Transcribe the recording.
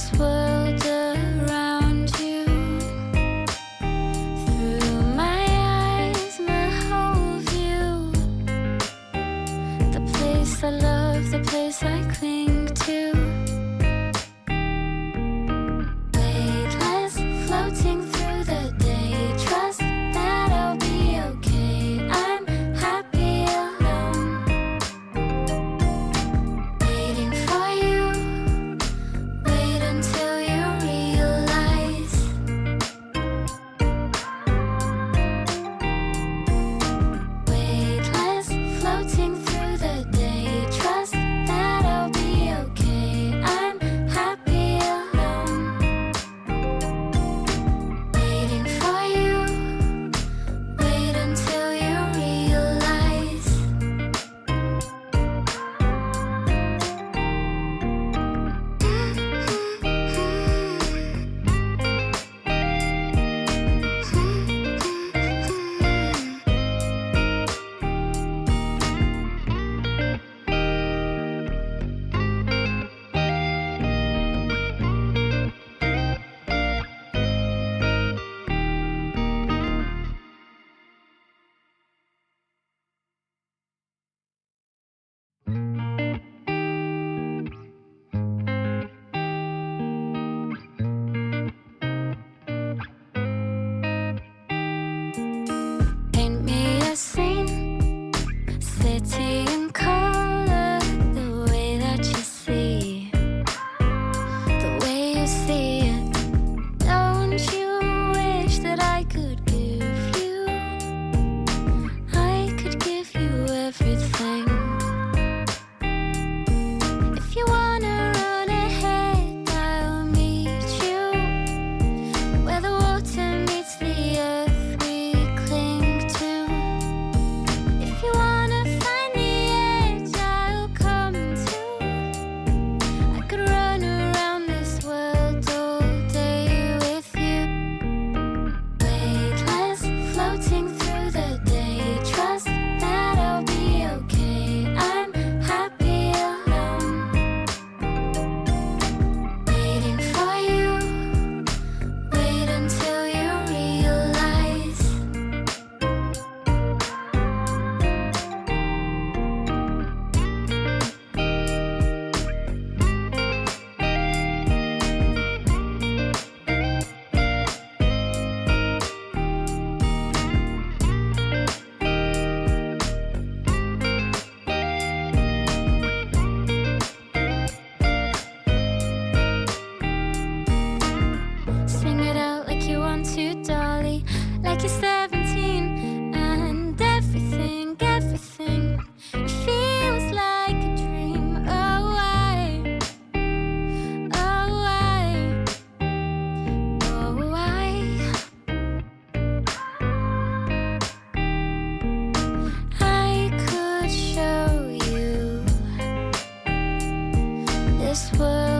this world around you. Through my eyes, my whole view. The place I love, the place I cling to. Weightless, floating through the day. Trust that I'll be okay. I'm happy alone. Waiting for you. Wait until you realize. Weightless, floating through the day. Trust that I'll be okay. I'm happy alone. Waiting for you. Wait until you realize. Paint me a scene, city in color, the way that you see, the way you see it. Don't you wish that I could give you? I could give you everything. If you wanna run ahead, I'll meet you where the water meets the earth we cling to. If you wanna find the edge, I'll come too. I could run around this world all day with you. Weightless, floating through the day. Trust that I'll be okay. I'm happy alone. Waiting for you. Wait until you realize. Sing it out like you want to, Dolly. Like you're 17 and everything it feels like a dream. Oh, I could show you this world